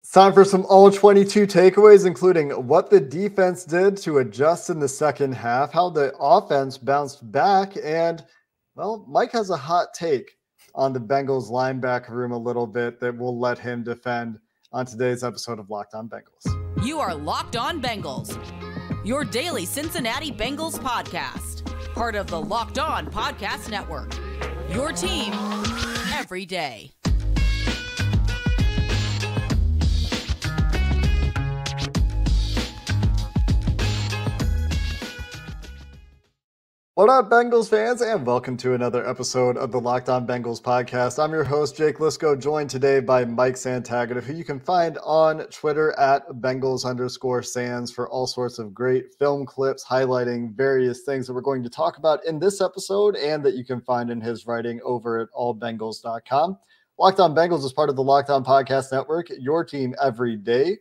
It's time for some all 22 takeaways, including what the defense did to adjust in the second half, how the offense bounced back, and, well, Mike has a hot take on the Bengals linebacker room a little bit that we'll let him defend on today's episode of Locked On Bengals. You are Locked On Bengals, your daily Cincinnati Bengals podcast, part of the Locked On Podcast Network, your team every day. What up, Bengals fans, and welcome to another episode of the Locked On Bengals podcast. I'm your host, Jake Lisco, joined today by Mike Santagata, who you can find on Twitter at Bengals_Sands for all sorts of great film clips highlighting various things that we're going to talk about in this episode and that you can find in his writing over at allbengals.com. Locked On Bengals is part of the Locked On Podcast Network, your team every day,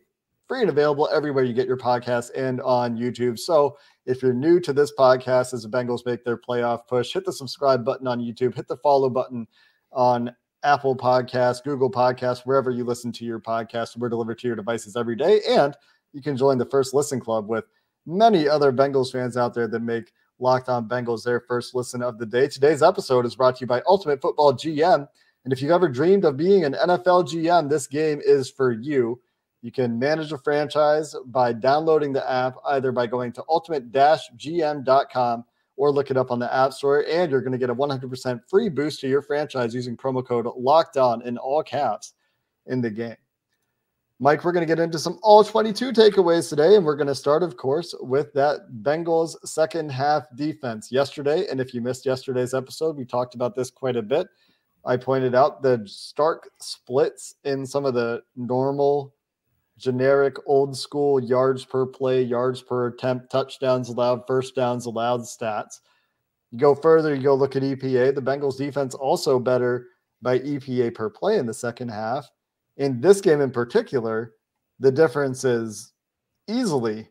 free and available everywhere you get your podcasts and on YouTube. So if you're new to this podcast as the Bengals make their playoff push, hit the subscribe button on YouTube, hit the follow button on Apple Podcasts, Google Podcasts, wherever you listen to your podcast. We're delivered to your devices every day. And you can join the First Listen Club with many other Bengals fans out there that make Locked On Bengals their first listen of the day. Today's episode is brought to you by Ultimate Football GM. And if you've ever dreamed of being an NFL GM, this game is for you. You can manage a franchise by downloading the app, either by going to ultimate-gm.com or look it up on the App Store, and you're going to get a 100% free boost to your franchise using promo code LOCKEDON in all caps in the game. Mike, we're going to get into some all 22 takeaways today, and we're going to start, of course, with that Bengals second half defense yesterday. And if you missed yesterday's episode, we talked about this quite a bit. I pointed out the stark splits in some of the normal generic old school yards per play, yards per attempt, touchdowns allowed, first downs allowed stats. You go further, you go look at EPA. The Bengals defense also better by EPA per play in the second half. In this game in particular, the difference is easily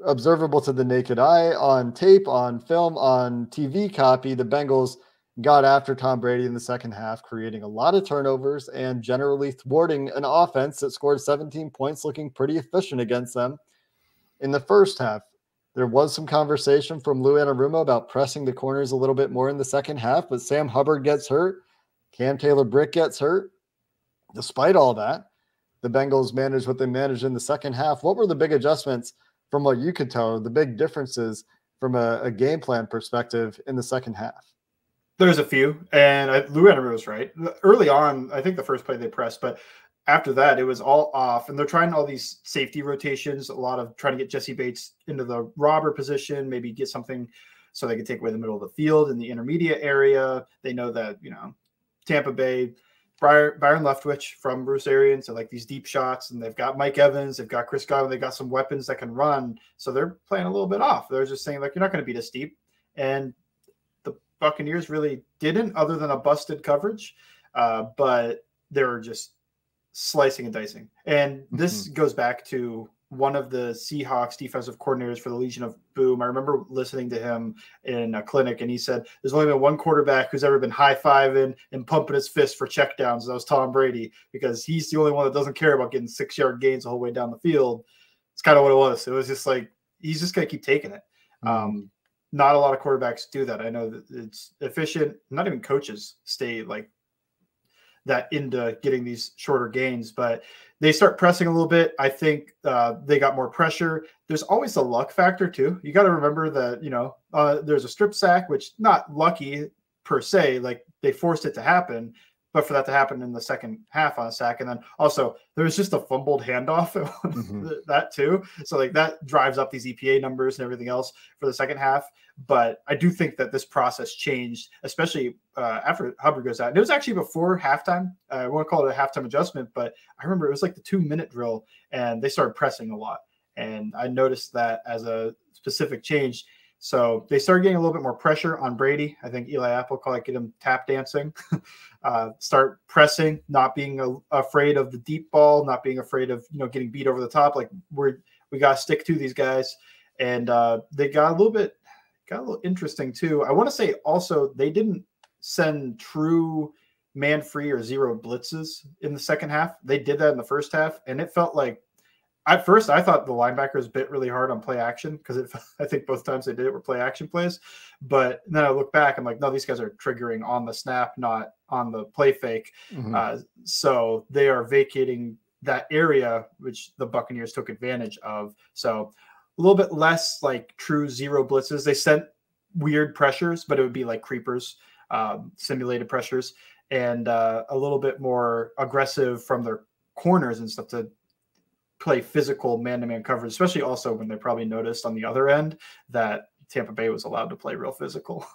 observable to the naked eye on tape, on film, on TV copy. The Bengals got after Tom Brady in the second half, creating a lot of turnovers and generally thwarting an offense that scored 17 points, looking pretty efficient against them. In the first half, there was some conversation from Lou Anarumo about pressing the corners a little bit more in the second half, but Sam Hubbard gets hurt. Cam Taylor-Britt gets hurt. Despite all that, the Bengals managed what they managed in the second half. What were the big adjustments from what you could tell, the big differences from a game plan perspective in the second half? There's a few, and Lou Anarumo was right. Early on, I think the first play they pressed, but after that, it was all off, and they're trying all these safety rotations, a lot of trying to get Jesse Bates into the robber position, maybe get something so they can take away the middle of the field in the intermediate area. They know that, Tampa Bay, Byron Leftwich from Bruce Arians, so like these deep shots, and they've got Mike Evans, they've got Chris Godwin, they've got some weapons that can run, so they're playing a little bit off. They're just saying, like, you're not going to beat us deep, and Buccaneers really didn't, other than a busted coverage, but they were just slicing and dicing. And this goes back to one of the Seahawks defensive coordinators for the Legion of Boom. I remember listening to him in a clinic, and he said there's only been one quarterback who's ever been high-fiving and pumping his fist for checkdowns. That was Tom Brady, because he's the only one that doesn't care about getting 6-yard gains the whole way down the field. It's kind of what it was. It was just like, he's just going to keep taking it. Not a lot of quarterbacks do that. I know that it's efficient. Not even coaches stay like that into getting these shorter gains, but they start pressing a little bit. I think they got more pressure. There's always the luck factor too. You got to remember that, there's a strip sack, which not lucky per se, like they forced it to happen, but for that to happen in the second half on a sack. And then also there was just a fumbled handoff that too. So like that drives up these EPA numbers and everything else for the second half. But I do think that this process changed, especially after Hubbard goes out. And it was actually before halftime. I won't call it a halftime adjustment, but I remember it was like the 2-minute drill and they started pressing a lot. And I noticed that as a specific change. So they started getting a little bit more pressure on Brady. I think Eli Apple called it, get him tap dancing, start pressing, not being afraid of the deep ball, not being afraid of, getting beat over the top. Like we got to stick to these guys. And they got a little interesting too. I want to say also, they didn't send true man free or zero blitzes in the second half. They did that in the first half, and it felt like at first I thought the linebackers bit really hard on play action because I think both times they did it were play action plays. But then I look back, I'm like, no, these guys are triggering on the snap, not on the play fake. So they are vacating that area, which the Buccaneers took advantage of. So a little bit less like true zero blitzes. They sent weird pressures, but it would be like creepers, simulated pressures, and a little bit more aggressive from their corners and stuff to play physical man-to-man coverage, especially also when they probably noticed on the other end that Tampa Bay was allowed to play real physical.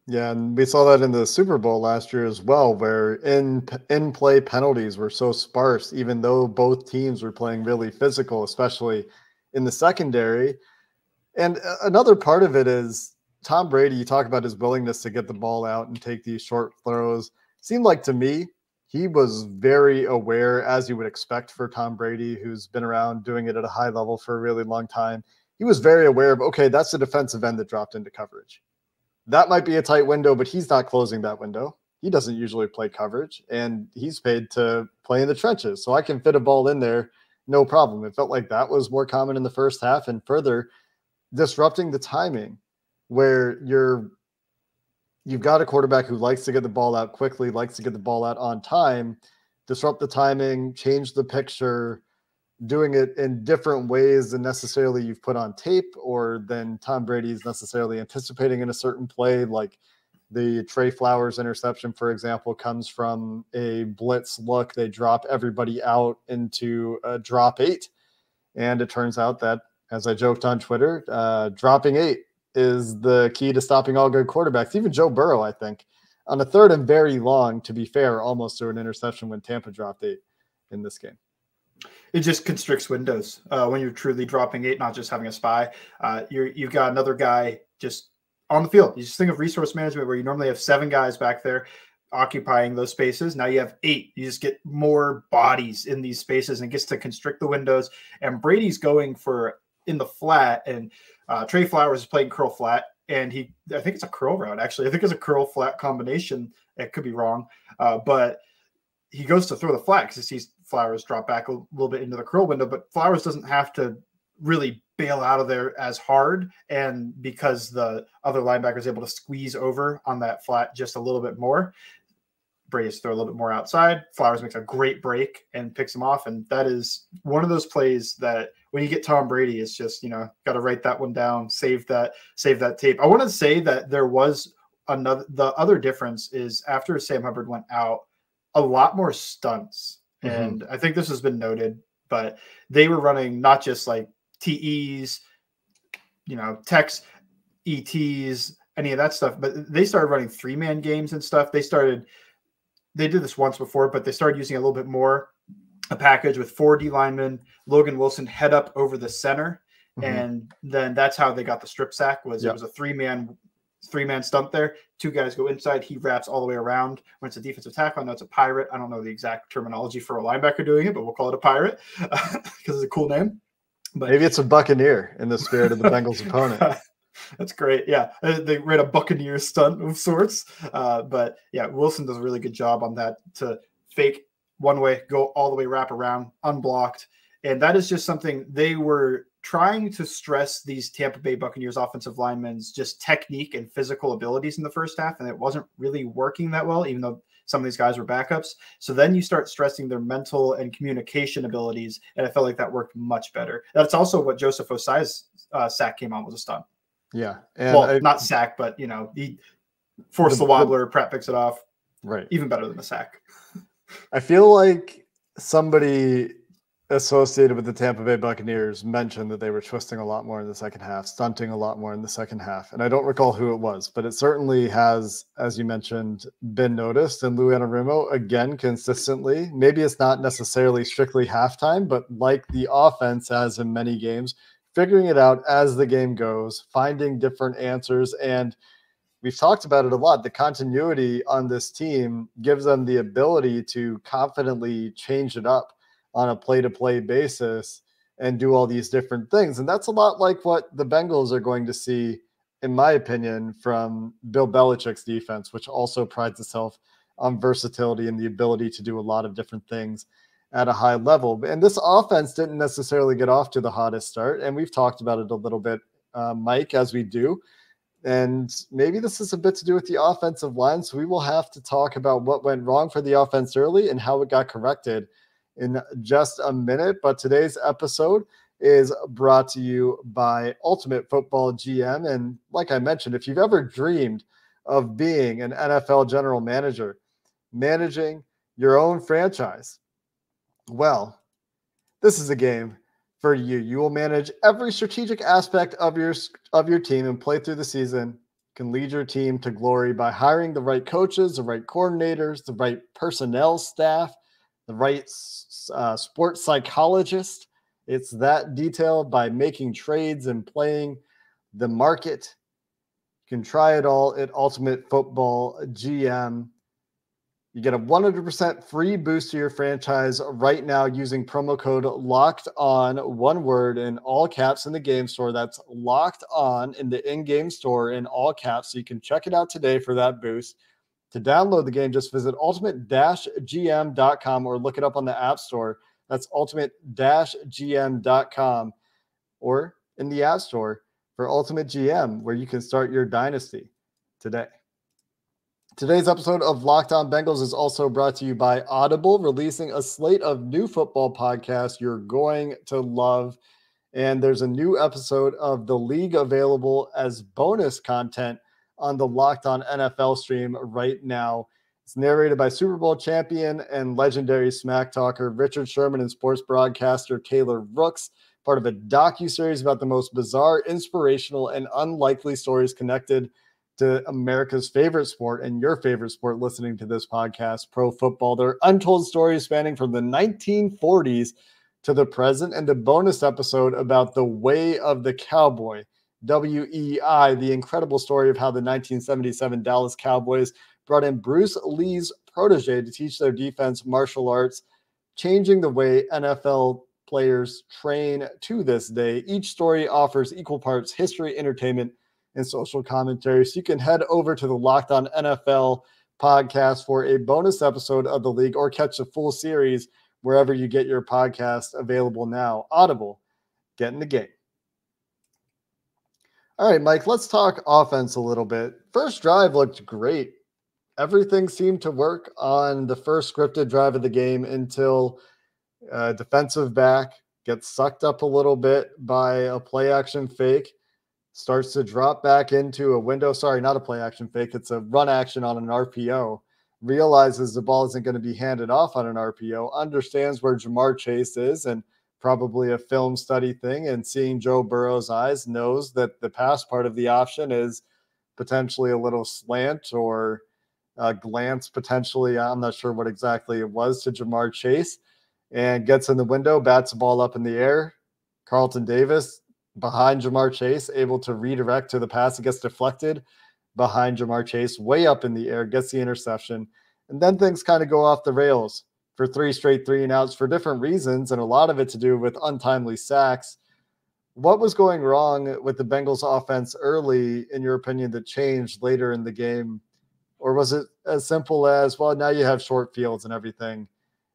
Yeah, and we saw that in the Super Bowl last year as well, where in-play penalties were so sparse, even though both teams were playing really physical, especially in the secondary. And another part of it is Tom Brady, you talk about his willingness to get the ball out and take these short throws. Seemed like to me, he was very aware, as you would expect for Tom Brady, who's been around doing it at a high level for a really long time. He was very aware of, okay, that's the defensive end that dropped into coverage. That might be a tight window, but he's not closing that window. He doesn't usually play coverage, and he's paid to play in the trenches. So I can fit a ball in there, no problem. It felt like that was more common in the first half, and further disrupting the timing where you've got a quarterback who likes to get the ball out quickly, likes to get the ball out on time, disrupt the timing, change the picture, doing it in different ways than necessarily you've put on tape or than Tom Brady's necessarily anticipating in a certain play. Like the Trey Flowers interception, for example, comes from a blitz look. They drop everybody out into a drop 8. And it turns out that, as I joked on Twitter, dropping 8 is the key to stopping all good quarterbacks. Even Joe Burrow, I think, on a 3rd and very long, to be fair, almost to an interception when Tampa dropped 8 in this game. It just constricts windows when you're truly dropping 8, not just having a spy. You've got another guy just on the field. You just think of resource management where you normally have 7 guys back there occupying those spaces. Now you have 8. You just get more bodies in these spaces and it gets to constrict the windows. And Brady's going for in the flat, and Trey Flowers is playing curl flat, and I think it's a curl route, actually. I think it's a curl flat combination. It could be wrong, but he goes to throw the flat because he sees Flowers drop back a little bit into the curl window, but Flowers doesn't have to really bail out of there as hard. And because the other linebacker is able to squeeze over on that flat just a little bit more, Brady's throw a little bit more outside. Flowers makes a great break and picks him off. And that is one of those plays that when you get Tom Brady, it's just, got to write that one down, save that tape. I want to say that there was the other difference is after Sam Hubbard went out, a lot more stunts. And I think this has been noted, but they were running not just like TEs, techs, ETs, any of that stuff, but they started running 3-man games and stuff. They did this once before, but they started using a little bit more, a package with 4 D linemen, Logan Wilson head up over the center. And then that's how they got the strip sack It was a 3-man stunt there. 2 guys go inside. He wraps all the way around. When it's a defensive tackle, I know it's a pirate. I don't know the exact terminology for a linebacker doing it, but we'll call it a pirate because it's a cool name. But maybe it's a buccaneer in the spirit of the Bengals opponent. That's great. Yeah. They ran a buccaneer stunt of sorts. But yeah, Wilson does a really good job on that to fake one way, go all the way, wrap around, unblocked. And that is just something they were trying to stress these Tampa Bay Buccaneers offensive linemen's just technique and physical abilities in the first half. And it wasn't really working that well, even though some of these guys were backups. So then you start stressing their mental and communication abilities. And I felt like that worked much better. That's also what Joseph Osai's sack came on, was a stunt. Yeah. And not sack, but he forced the wobbler, Pratt picks it off. Right. Even better than a sack. I feel like somebody associated with the Tampa Bay Buccaneers mentioned that they were twisting a lot more in the second half, stunting a lot more in the second half. And I don't recall who it was, but it certainly has, as you mentioned, been noticed. And Lou Anarumo, again, consistently, maybe it's not necessarily strictly halftime, but like the offense has in many games, figuring it out as the game goes, finding different answers. And we've talked about it a lot. The continuity on this team gives them the ability to confidently change it up on a play-to-play basis and do all these different things. And that's a lot like what the Bengals are going to see, in my opinion, from Bill Belichick's defense, which also prides itself on versatility and the ability to do a lot of different things at a high level. And this offense didn't necessarily get off to the hottest start. And we've talked about it a little bit, Mike, as we do. And maybe this has a bit to do with the offensive line. So we will have to talk about what went wrong for the offense early and how it got corrected in just a minute. But today's episode is brought to you by Ultimate Football GM. And like I mentioned, if you've ever dreamed of being an NFL general manager, managing your own franchise, well, this is a game for you. You will manage every strategic aspect of your team and play through the season. You can lead your team to glory by hiring the right coaches, the right coordinators, the right personnel staff, the right sports psychologist. It's that detailed by making trades and playing the market. You can try it all at Ultimate Football GM. You get a 100% free boost to your franchise right now using promo code Locked On, one word in all caps in the game store. That's Locked On in the in-game store in all caps. So you can check it out today for that boost. To download the game, just visit ultimate-gm.com or look it up on the App Store. That's ultimate-gm.com or in the App Store for Ultimate GM, where you can start your dynasty today. Today's episode of Locked On Bengals is also brought to you by Audible, releasing a slate of new football podcasts you're going to love. And there's a new episode of The League available as bonus content on the Locked On NFL stream right now. It's narrated by Super Bowl champion and legendary smack talker Richard Sherman and sports broadcaster Taylor Rooks, part of a docuseries about the most bizarre, inspirational, and unlikely stories connected to America's favorite sport and your favorite sport listening to this podcast, pro football. There are untold stories spanning from the 1940s to the present, and a bonus episode about the way of the cowboy, WEI, the incredible story of how the 1977 Dallas Cowboys brought in Bruce Lee's protege to teach their defense martial arts, changing the way NFL players train to this day. Each story offers equal parts history, entertainment, and social commentary. So you can head over to the Locked On NFL podcast for a bonus episode of the league or catch the full series wherever you get your podcast available now. Audible, get in the game. All right, Mike, let's talk offense a little bit. First drive looked great. Everything seemed to work on the first scripted drive of the game until defensive back gets sucked up a little bit by a play action fake, starts to drop back into a window. Sorry, not a play action fake. It's a run action on an RPO. Realizes the ball isn't going to be handed off on an RPO. Understands where Jamar Chase is, and probably a film study thing. And seeing Joe Burrow's eyes, knows that the pass part of the option is potentially a little slant or a glance potentially. I'm not sure what exactly it was to Jamar Chase, and gets in the window, bats the ball up in the air. Carlton Davis behind Jamar Chase, able to redirect to the pass. It gets deflected behind Jamar Chase, way up in the air, gets the interception. And then things kind of go off the rails for 3 straight 3-and-outs for different reasons, and a lot of it to do with untimely sacks. What was going wrong with the Bengals offense early, in your opinion, that changed later in the game? Or was it as simple as, well, now you have short fields and everything,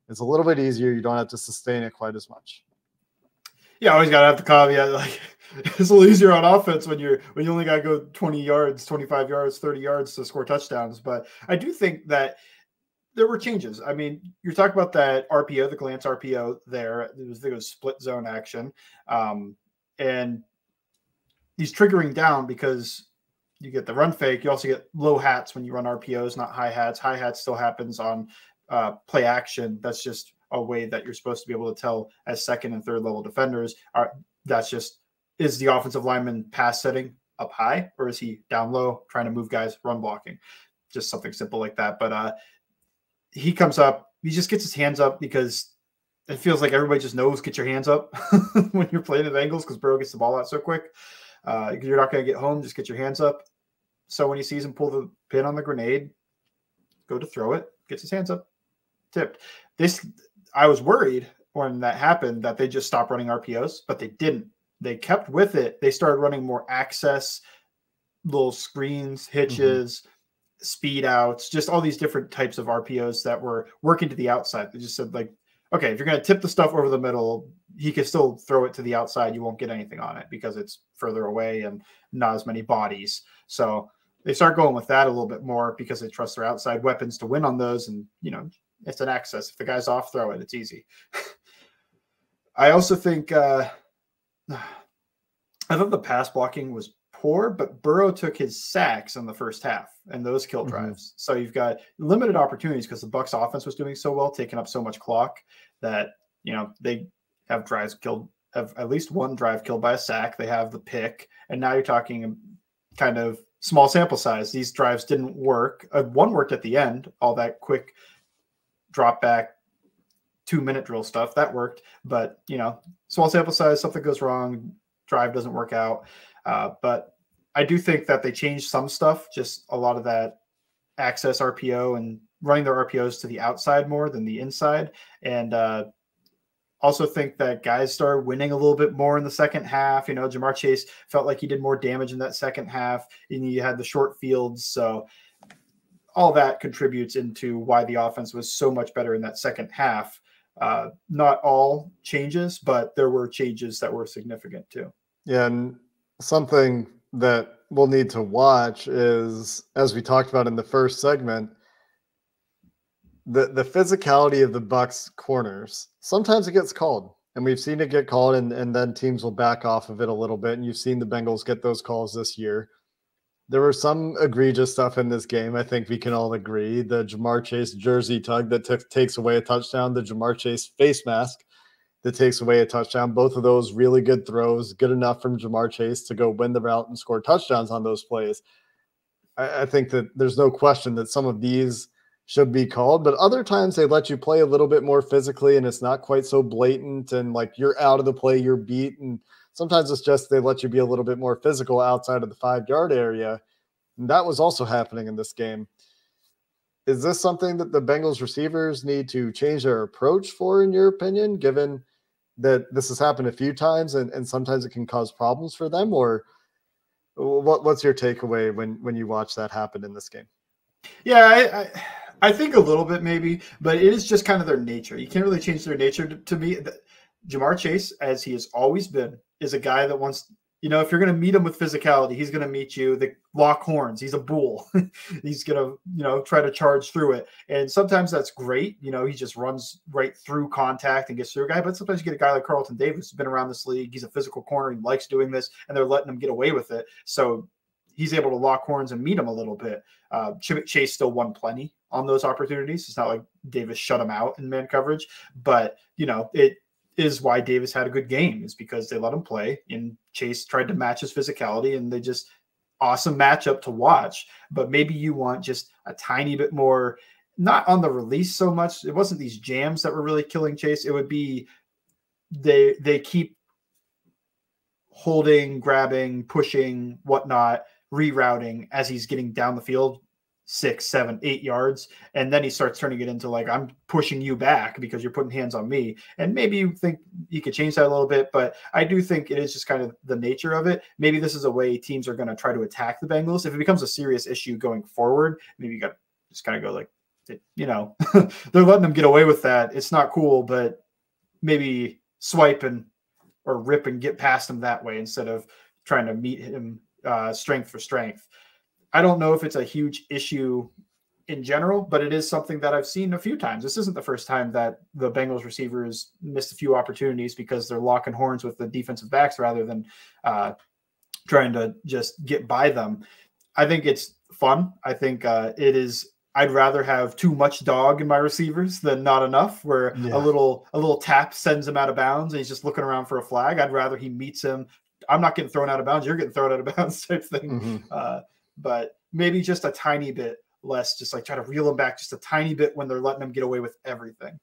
it's a little bit easier. You don't have to sustain it quite as much. Yeah, always got to have the caveat. Like, it's a little easier on offense when you only got to go 20 yards, 25 yards, 30 yards to score touchdowns. But I do think that there were changes. I mean, you're talking about that RPO, the glance RPO there. It was split zone action. And he's triggering down because you get the run fake. You also get low hats when you run RPOs, not high hats. High hats still happens on play action. That's just a way that you're supposed to be able to tell as second and third level defenders. That's just, is the offensive lineman pass setting up high, or is he down low trying to move guys run blocking? Just something simple like that. But he comes up, he just gets his hands up because it feels like everybody just knows, get your hands up when you're playing the Bengals, because Burrow gets the ball out so quick. You're not going to get home, just get your hands up. So when he sees him pull the pin on the grenade, go to throw it, gets his hands up, tipped. I was worried when that happened that they just stopped running RPOs, but they didn't. They kept with it. They started running more access, little screens, hitches, speed outs, just all these different types of RPOs that were working to the outside. They just said, like, okay, if you're going to tip the stuff over the middle, he can still throw it to the outside. You won't get anything on it because it's further away and not as many bodies. So they start going with that a little bit more because they trust their outside weapons to win on those. And, it's an access. If the guy's off, throw it. It's easy. I also think I thought the pass blocking was poor, but Burrow took his sacks in the first half and those kill drives. So you've got limited opportunities because the Bucs offense was doing so well, taking up so much clock that, they have at least one drive killed by a sack. They have the pick. And now you're talking kind of small sample size. These drives didn't work. One worked at the end, all that quick drop back 2-minute drill stuff that worked, but small sample size, something goes wrong, drive doesn't work out. But I do think that they changed some stuff, just a lot of that access RPO and running their RPOs to the outside more than the inside. And also think that guys started winning a little bit more in the second half. Jamar Chase felt like he did more damage in that second half, and you had the short fields. So all that contributes into why the offense was so much better in that second half. Not all changes, but there were changes that were significant too. Yeah, and something that we'll need to watch is, as we talked about in the first segment, the physicality of the Bucs corners. Sometimes it gets called, and we've seen it get called, and then teams will back off of it a little bit, and you've seen the Bengals get those calls this year. There was some egregious stuff in this game. I think we can all agree. The Jamar Chase jersey tug that takes away a touchdown, the Jamar Chase face mask that takes away a touchdown. Both of those really good throws, good enough from Jamar Chase to go win the route and score touchdowns on those plays. I think that there's no question that some of these should be called, but other times they let you play a little bit more physically and it's not quite so blatant and like you're out of the play, you're beat. And sometimes it's just they let you be a little bit more physical outside of the 5-yard area. And that was also happening in this game. Is this something that the Bengals receivers need to change their approach for, in your opinion, given that this has happened a few times and sometimes it can cause problems for them? Or what's your takeaway when you watch that happen in this game? Yeah, I think a little bit maybe, but it is just kind of their nature. You can't really change their nature. To me, Jamar Chase, as he has always been, is a guy that wants, if you're going to meet him with physicality, he's going to meet you. The lock horns. He's a bull. He's going to, try to charge through it. And sometimes that's great. He just runs right through contact and gets through a guy. But sometimes you get a guy like Carlton Davis, who's been around this league. He's a physical corner. He likes doing this, and they're letting him get away with it. So he's able to lock horns and meet him a little bit. Chase still won plenty on those opportunities. It's not like Davis shut him out in man coverage, but it is why Davis had a good game, is because they let him play and Chase tried to match his physicality, and they just awesome matchup to watch. But maybe you want just a tiny bit more, not on the release so much. It wasn't these jams that were really killing Chase. It would be they keep holding, grabbing, pushing, whatnot, rerouting as he's getting down the field 6, 7, 8 yards. And then he starts turning it into like, I'm pushing you back because you're putting hands on me. And maybe you think you could change that a little bit, but I do think it is just kind of the nature of it. Maybe this is a way teams are going to try to attack the Bengals. If it becomes a serious issue going forward, maybe you got to just kind of go like, they're letting them get away with that. It's not cool, but maybe swipe or rip and get past him that way instead of trying to meet him strength for strength. I don't know if it's a huge issue in general, but it is something that I've seen a few times. This isn't the first time that the Bengals receivers missed a few opportunities because they're locking horns with the defensive backs rather than trying to just get by them. I think it's fun. I think it is. I'd rather have too much dog in my receivers than not enough, where a little tap sends him out of bounds and he's just looking around for a flag. I'd rather he meets him. I'm not getting thrown out of bounds. You're getting thrown out of bounds type thing. Mm-hmm. But maybe just a tiny bit less, just like try to reel them back just a tiny bit when they're letting them get away with everything.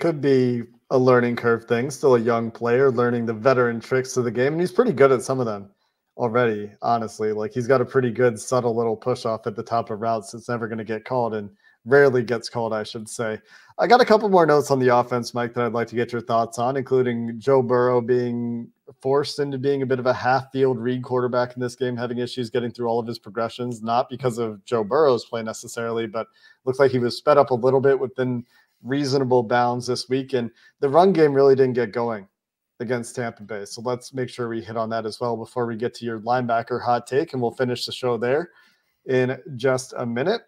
Could be a learning curve thing. Still a young player learning the veteran tricks of the game. And he's pretty good at some of them already, honestly. Like he's got a pretty good subtle little push off at the top of routes. It's never going to get called and rarely gets called, I should say. I got a couple more notes on the offense, Mike, that I'd like to get your thoughts on, including Joe Burrow being forced into being a bit of a half-field read quarterback in this game, having issues getting through all of his progressions, not because of Joe Burrow's play necessarily, but looks like he was sped up a little bit within reasonable bounds this week. And the run game really didn't get going against Tampa Bay. So let's make sure we hit on that as well before we get to your linebacker hot take, and we'll finish the show there in just a minute.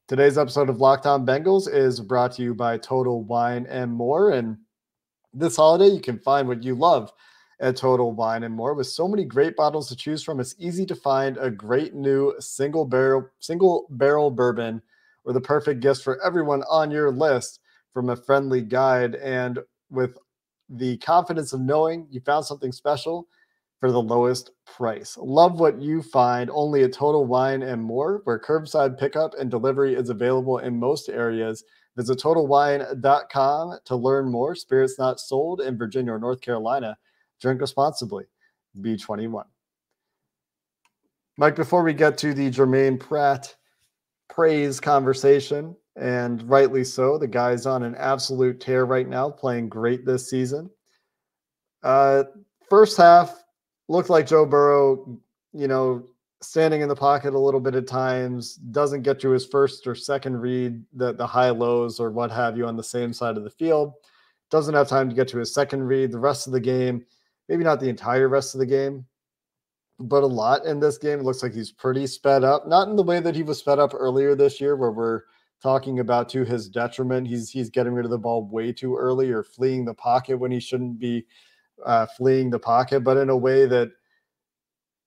Today's episode of Locked On Bengals is brought to you by Total Wine and More. And this holiday, you can find what you love at Total Wine and More. With so many great bottles to choose from, it's easy to find a great new single barrel bourbon or the perfect gift for everyone on your list from a friendly guide. And with the confidence of knowing you found something special for the lowest price. Love what you find only at Total Wine and More, where curbside pickup and delivery is available in most areas. Visit TotalWine.com to learn more. Spirits not sold in Virginia or North Carolina. Drink responsibly. Be 21. Mike, before we get to the Germaine Pratt praise conversation, and rightly so, the guy's on an absolute tear right now, playing great this season. First half looked like Joe Burrow, standing in the pocket a little bit at times, doesn't get to his first or second read, the high lows or what have you on the same side of the field, doesn't have time to get to his second read. The rest of the game, maybe not the entire rest of the game, but a lot in this game. It looks like he's pretty sped up, not in the way that he was sped up earlier this year, where we're talking about to his detriment. He's getting rid of the ball way too early or fleeing the pocket when he shouldn't be fleeing the pocket, but in a way that,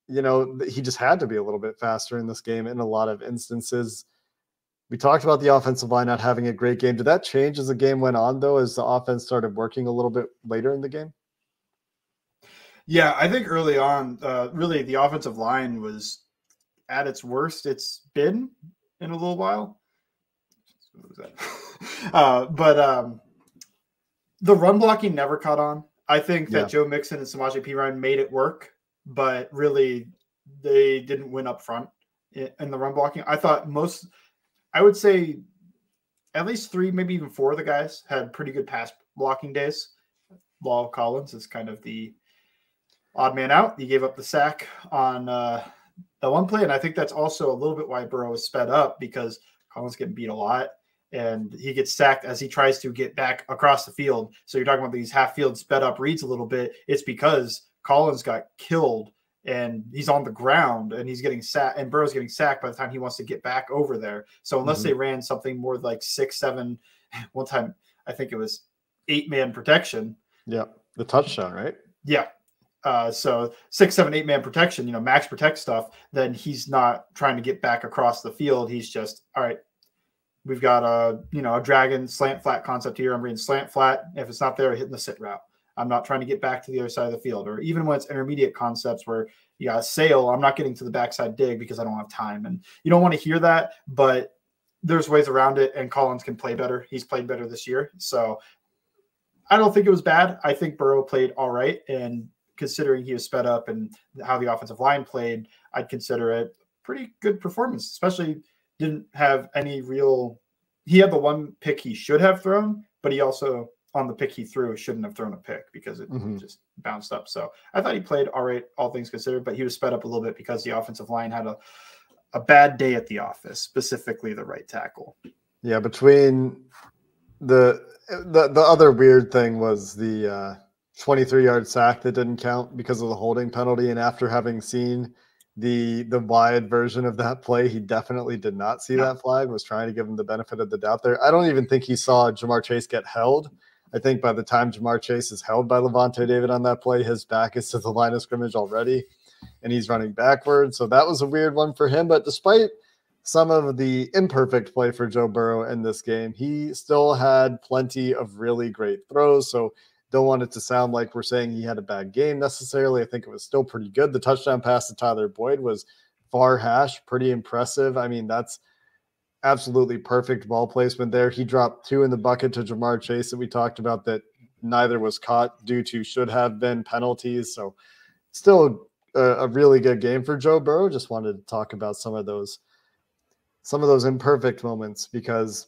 he just had to be a little bit faster in this game in a lot of instances. We talked about the offensive line not having a great game. Did that change as the game went on, though, as the offense started working a little bit later in the game? Yeah, I think early on, really the offensive line was at its worst it's been in a little while. What was that? But the run blocking never caught on. I think that Joe Mixon and Samaje Perine made it work, but really they didn't win up front in the run blocking. I would say at least 3, maybe even 4 of the guys had pretty good pass blocking days. La'el Collins is kind of the odd man out. He gave up the sack on the one play, and I think that's also a little bit why Burrow is sped up, because Collins getting beat a lot, and he gets sacked as he tries to get back across the field. So you're talking about these half-field sped-up reads a little bit. It's because Collins got killed, and he's on the ground, and he's getting sacked, and Burrow's getting sacked by the time he wants to get back over there. So unless they ran something more like 6, 7, one time I think it was 8-man protection. Yeah, the touchdown, right? Yeah. So 6, 7, 8-man protection, max protect stuff, then he's not trying to get back across the field. He's just, all right, we've got a dragon slant flat concept here. I'm reading slant flat. If it's not there, I'm hitting the sit route. I'm not trying to get back to the other side of the field. Or even when it's intermediate concepts where you got a sail, I'm not getting to the backside dig because I don't have time. And you don't want to hear that, but there's ways around it, and Collins can play better. He's played better this year. So I don't think it was bad. I think Burrow played all right, and considering he was sped up and how the offensive line played, I'd consider it pretty good performance, especially didn't have any real – he had the one pick he should have thrown, but he also, on the pick he threw, shouldn't have thrown a pick because it just bounced up. So I thought he played all right, all things considered, but he was sped up a little bit because the offensive line had a bad day at the office, specifically the right tackle. Yeah, between the other weird thing was the 23-yard sack that didn't count because of the holding penalty. And after having seen the wide version of that play, he definitely did not see that flag, was trying to give him the benefit of the doubt there. I don't even think he saw Jamar Chase get held. I think by the time Jamar Chase is held by Levante David on that play, his back is to the line of scrimmage already, and he's running backwards. So that was a weird one for him. But despite some of the imperfect play for Joe Burrow in this game, he still had plenty of really great throws. So don't want it to sound like we're saying he had a bad game necessarily. I think it was still pretty good. The touchdown pass to Tyler Boyd was far hash, pretty impressive. I mean, that's absolutely perfect ball placement there. He dropped 2 in the bucket to Jamar Chase that we talked about that neither was caught due to should have been penalties. So still a really good game for Joe Burrow. Just wanted to talk about some of those imperfect moments, because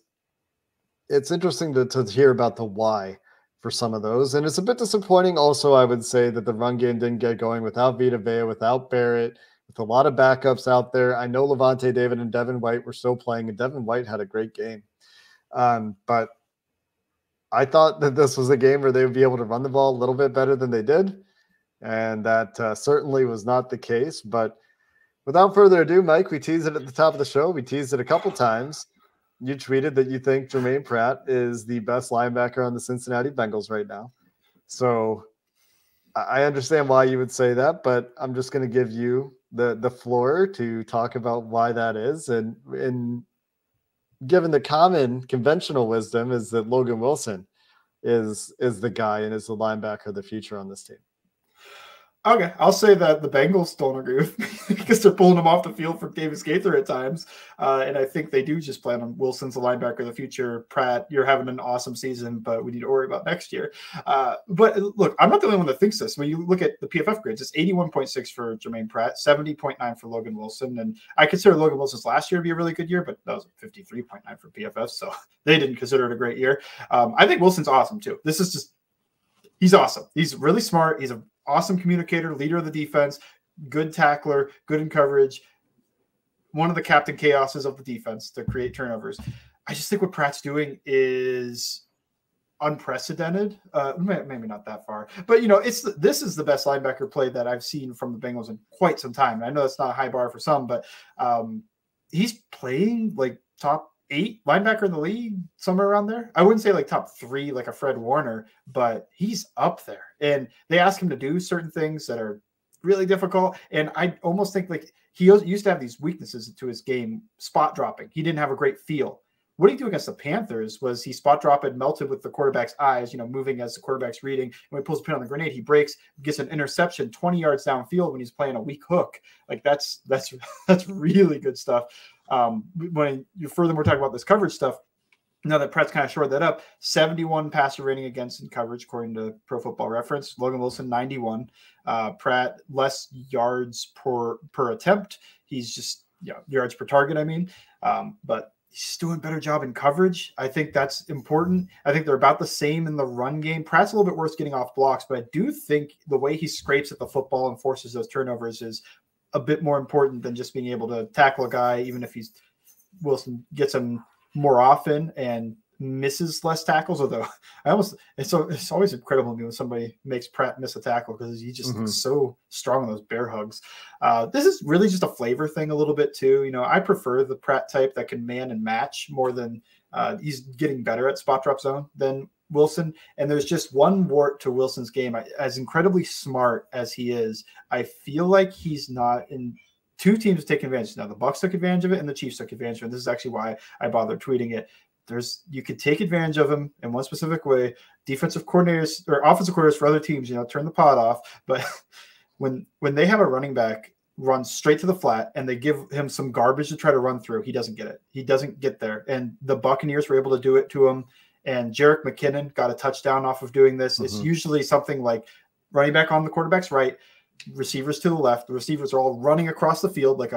it's interesting to hear about the why for some of those. And it's a bit disappointing also, I would say, that the run game didn't get going without Vita Vea, without Barrett, with a lot of backups out there. I know Levante David and Devin White were still playing, and Devin White had a great game. But I thought that this was a game where they would be able to run the ball a little bit better than they did. And that certainly was not the case. But without further ado, Mike, we teased it at the top of the show. We teased it a couple times. You tweeted that you think Germaine Pratt is the best linebacker on the Cincinnati Bengals right now. So I understand why you would say that, but I'm just going to give you the floor to talk about why that is. And given the common conventional wisdom is that Logan Wilson is the guy and is the linebacker of the future on this team. Okay, I'll say that the Bengals don't agree with me because they're pulling him off the field for Davis Gaither at times. And I think they do just plan on Wilson's the linebacker of the future. Pratt, you're having an awesome season, but we need to worry about next year. But look, I'm not the only one that thinks this. When you look at the PFF grids, it's 81.6 for Germaine Pratt, 70.9 for Logan Wilson. And I consider Logan Wilson's last year to be a really good year, but that was 53.9 for PFF. So they didn't consider it a great year. I think Wilson's awesome too. This is just, he's awesome. He's really smart. He's an awesome communicator, leader of the defense, good tackler, good in coverage, one of the Captain Chaoses of the defense to create turnovers. I just think what Pratt's doing is unprecedented. Maybe not that far, but this is the best linebacker play that I've seen from the Bengals in quite some time. I know that's not a high bar for some, but he's playing like top 8 linebacker in the league, somewhere around there. I wouldn't say like top 3, like a Fred Warner, but he's up there. And they ask him to do certain things that are really difficult. And I almost think like he used to have these weaknesses to his game, spot dropping. He didn't have a great feel. What he do against the Panthers was he spot dropped and melted with the quarterback's eyes, moving as the quarterback's reading. And when he pulls a pin on the grenade, he breaks, gets an interception 20 yards downfield when he's playing a weak hook. Like that's really good stuff. When you furthermore talk about this coverage stuff, now that Pratt's kind of shored that up, 71 passer rating against in coverage, according to Pro Football Reference. Logan Wilson, 91. Pratt, less yards per attempt. He's just, yards per target, I mean. But he's just doing a better job in coverage. I think that's important. I think they're about the same in the run game. Pratt's a little bit worse getting off blocks, but I do think the way he scrapes at the football and forces those turnovers is a bit more important than just being able to tackle a guy, even if Wilson gets him more often and misses less tackles. Although it's always incredible to me when somebody makes Pratt miss a tackle because he just looks so strong on those bear hugs. This is really just a flavor thing a little bit too. I prefer the Pratt type that can man and match more than he's getting better at spot drop zone than Wilson. And there's just one wart to Wilson's game. As incredibly smart as he is, I feel like he's not in. Two teams taking advantage. Now the Bucs took advantage of it and the Chiefs took advantage of it. This is actually why I bothered tweeting it. You could take advantage of him in one specific way. Defensive coordinators or offensive coordinators for other teams, turn the pod off. But when they have a running back run straight to the flat and they give him some garbage to try to run through, he doesn't get it. He doesn't get there. And the Buccaneers were able to do it to him. And Jerick McKinnon got a touchdown off of doing this. It's usually something like running back on the quarterback's right, receivers to the left. The receivers are all running across the field like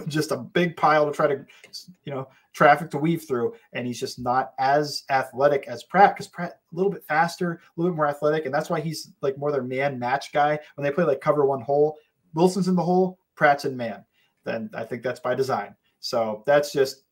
just a big pile to try to, traffic to weave through. And he's just not as athletic as Pratt, because Pratt a little bit faster, a little bit more athletic. And that's why he's like more their man match guy. When they play like cover one hole, Wilson's in the hole, Pratt's in man. Then I think that's by design. So that's just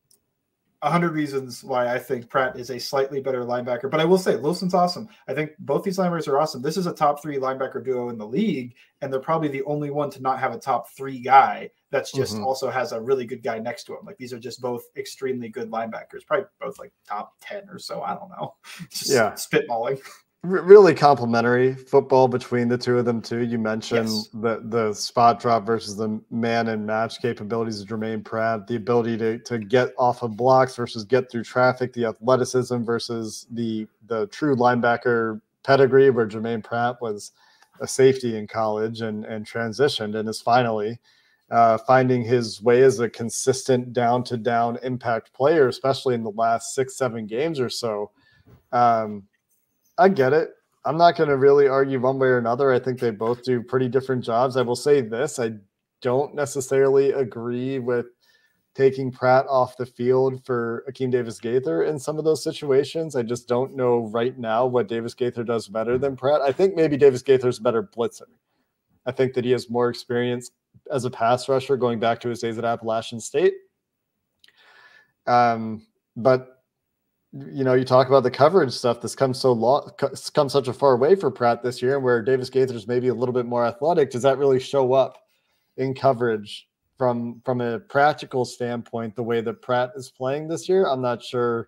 100 reasons why I think Pratt is a slightly better linebacker. But I will say Wilson's awesome. I think both these linebackers are awesome. This is a top 3 linebacker duo in the league, and they're probably the only one to not have a top 3 guy that's just also has a really good guy next to him. Like these are just both extremely good linebackers, probably both like top 10 or so. I don't know. Just spitballing. Really complimentary football between the two of them too. You mentioned the spot drop versus the man and match capabilities of Germaine Pratt, the ability to get off of blocks versus get through traffic, the athleticism versus the true linebacker pedigree, where Germaine Pratt was a safety in college and transitioned and is finally finding his way as a consistent down-to-down impact player, especially in the last 6-7 games or so. I get it. I'm not going to really argue one way or another. I think they both do pretty different jobs. I will say this. I don't necessarily agree with taking Pratt off the field for Akeem Davis-Gaither in some of those situations. I just don't know right now what Davis-Gaither does better than Pratt. I think maybe Davis-Gaither's a better blitzer. I think that he has more experience as a pass rusher going back to his days at Appalachian State. But you talk about the coverage stuff. This comes such a far way for Pratt this year, and where Davis-Gaither's maybe a little bit more athletic. Does that really show up in coverage from a practical standpoint, the way that Pratt is playing this year? I'm not sure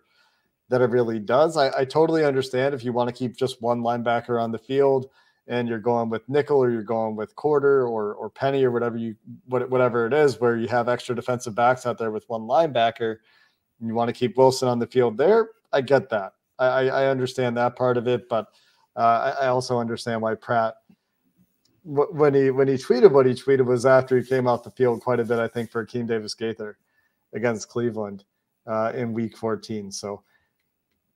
that it really does. I totally understand if you want to keep just one linebacker on the field and you're going with nickel, or you're going with quarter or penny, or whatever it is, where you have extra defensive backs out there with one linebacker, and you want to keep Wilson on the field there. I get that. I understand that part of it, but I also understand why Pratt, when he tweeted what he tweeted, was after he came off the field quite a bit, I think, for Akeem Davis-Gaither against Cleveland in Week 14. So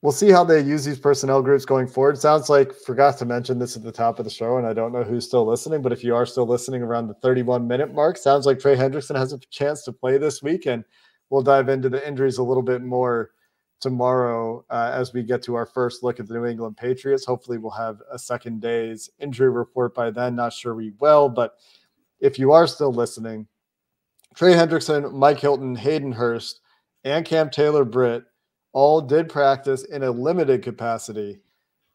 we'll see how they use these personnel groups going forward. Sounds like, forgot to mention this at the top of the show, and I don't know who's still listening, but if you are still listening around the 31-minute mark, sounds like Trey Hendrickson has a chance to play this week, and we'll dive into the injuries a little bit more tomorrow as we get to our first look at the New England Patriots. Hopefully we'll have a second day's injury report by then. Not sure we will, but if you are still listening, Trey Hendrickson, Mike Hilton, Hayden Hurst, and Cam Taylor-Britt all did practice in a limited capacity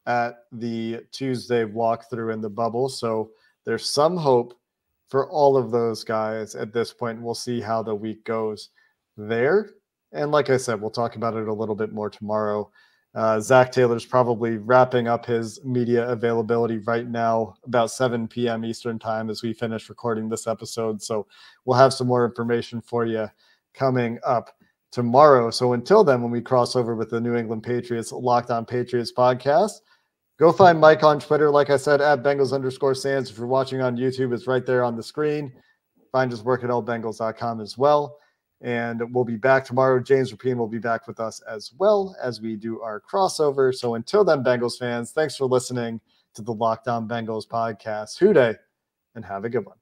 at the Tuesday walkthrough in the bubble. So there's some hope for all of those guys at this point. We'll see how the week goes there. And like I said, we'll talk about it a little bit more tomorrow. Zach Taylor's probably wrapping up his media availability right now, about 7 p.m. Eastern time, as we finish recording this episode. So we'll have some more information for you coming up tomorrow. So until then, when we cross over with the New England Patriots Locked On Patriots podcast, go find Mike on Twitter. Like I said, at Bengals_Sands. If you're watching on YouTube, it's right there on the screen. Find his work at allbengals.com as well. And we'll be back tomorrow. James Rapien will be back with us as well as we do our crossover. So until then, Bengals fans, thanks for listening to the Locked On Bengals podcast. Hoo day, and have a good one.